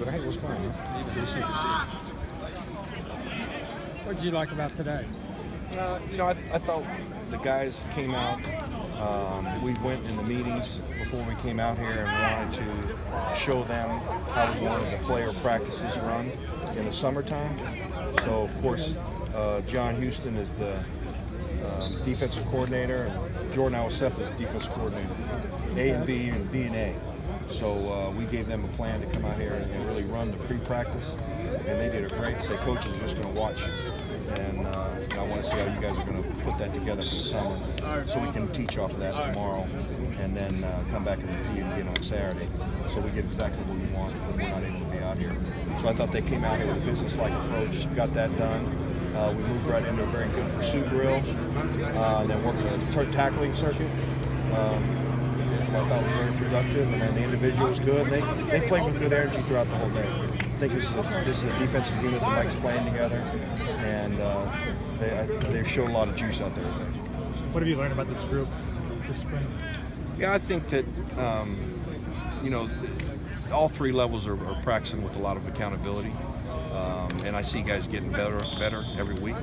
but hey, what's going on? What did you like about today? I thought the guys came out. We went in the meetings before we came out here and wanted to show them how we wanted the player practices run in the summertime. So, of course, John Houston is the defensive coordinator, and Jordan Alsef is the defensive coordinator. A and B and B and A. So we gave them a plan to come out here and really run the pre-practice, and they did it great. So coaches are just going to watch, and I want to see how you guys are going to put that together for the summer, so we can teach off of that tomorrow, and then come back and repeat again on Saturday, so we get exactly what we want when we're not able to be out here. So I thought they came out here with a business-like approach, got that done. We moved right into a very good pursuit drill, and then worked the tackling circuit. I thought it was very productive, and then the individual was good. They played with good energy throughout the whole day. I think this is a defensive unit that likes playing together, and they showed a lot of juice out there today. What have you learned about this group this spring? Yeah, I think that all three levels are practicing with a lot of accountability, and I see guys getting better every week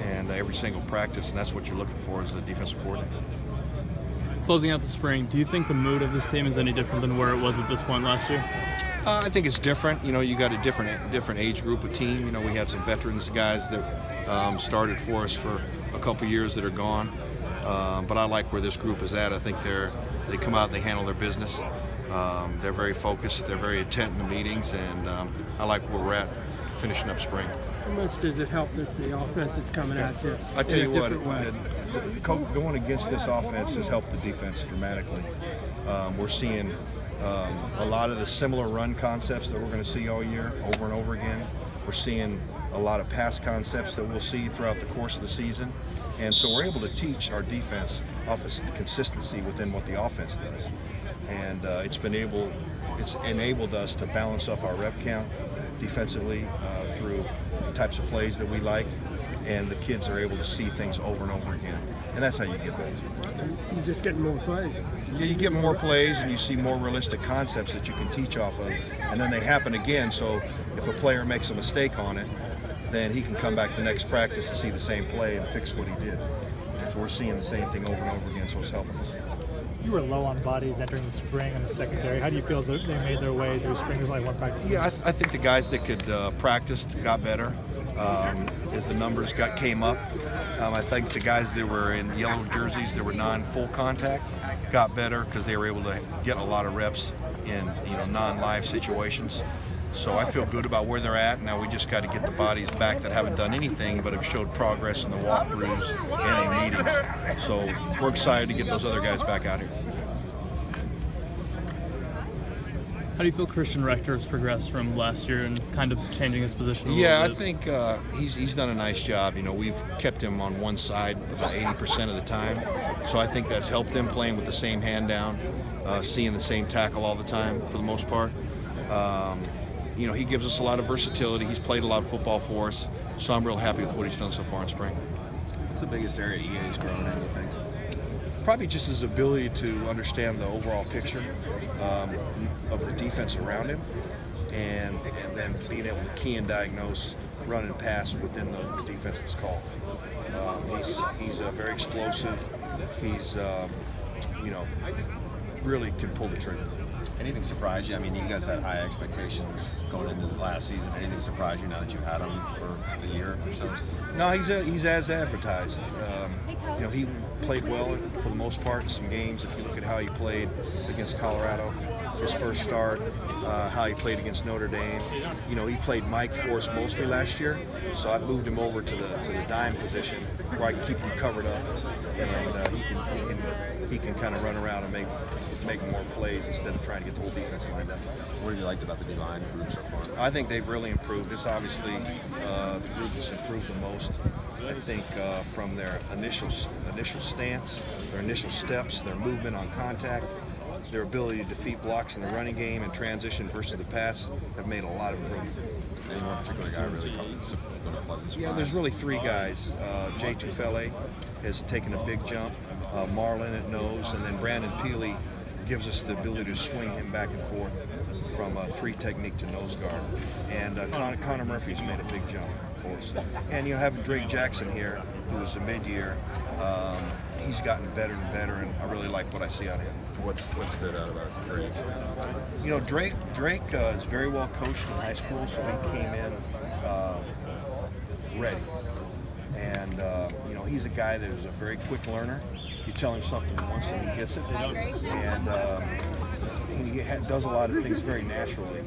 and every single practice, and that's what you're looking for as a defensive coordinator. Closing out the spring, do you think the mood of this team is any different than where it was at this point last year? I think it's different. You got a different age group of team. We had some veterans guys that started for us for a couple years that are gone. But I like where this group is at. I think they come out, they handle their business. They're very focused. They're very intent in the meetings, and I like where we're at finishing up spring. How much does it help that the offense is coming at you I tell you what, way? going against this offense has helped the defense dramatically. We're seeing a lot of the similar run concepts that we're going to see all year, over and over again. We're seeing a lot of pass concepts that we'll see throughout the course of the season. And so we're able to teach our defense off of consistency within what the offense does. And it's enabled us to balance up our rep count defensively through the types of plays that we like, and the kids are able to see things over and over again. And that's how you get those. You're just getting more plays. Yeah, you get more plays and you see more realistic concepts that you can teach off of, and then they happen again. So if a player makes a mistake on it, then he can come back the next practice and see the same play and fix what he did. So we're seeing the same thing over and over again, so it's helping us. You were low on bodies entering the spring in the secondary. How do you feel that they made their way through spring? There's only one practice. Yeah, I think the guys that could practice got better as the numbers came up. I think the guys that were in yellow jerseys that were non-full contact got better because they were able to get a lot of reps in non-live situations. So I feel good about where they're at. Now we just got to get the bodies back that haven't done anything but have showed progress in the walkthroughs and in meetings. So we're excited to get those other guys back out here. How do you feel Christian Rector has progressed from last year and kind of changing his position a little Yeah, bit? I think he's done a nice job. We've kept him on one side about 80% of the time. So I think that's helped him playing with the same hand down, seeing the same tackle all the time for the most part. He gives us a lot of versatility. He's played a lot of football for us, so I'm real happy with what he's done so far in spring. What's the biggest area EA's grown in, you think? Probably just his ability to understand the overall picture of the defense around him, and then being able to key and diagnose run and pass within the defense that's called. He's very explosive. He's really can pull the trigger. Anything surprise you? I mean, you guys had high expectations going into the last season. Anything surprise you now that you've had him for a year or so? No, he's as advertised. He played well for the most part in some games. If you look at how he played against Colorado, his first start, how he played against Notre Dame. He played Mike for us mostly last year, so I've moved him over to the dime position where I can keep him covered up, and he can kind of run around and make more plays instead of trying to get the whole defense lined up. What have you liked about the D-line group so far? I think they've really improved. It's obviously the group that's improved the most. I think from their initial stance, their initial steps, their movement on contact, their ability to defeat blocks in the running game and transition versus the pass have made a lot of improvement. Any one particular guy really been a pleasant surprise? Yeah, there's really three guys. Jay Tufele has taken a big jump. Marlon at nose, and then Brandon Peely gives us the ability to swing him back and forth from a 3 technique to nose guard. And Connor Murphy's made a big jump, of course. And having Drake Jackson here, who was a mid-year, he's gotten better and better, and I really like what I see on him. What stood out about Drake? Drake is very well coached in high school, so he came in ready. And he's a guy that is a very quick learner. You tell him something once and he gets it. And he does a lot of things very naturally.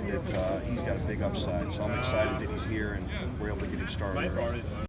That he's got a big upside. So I'm excited that he's here and we're able to get him started early.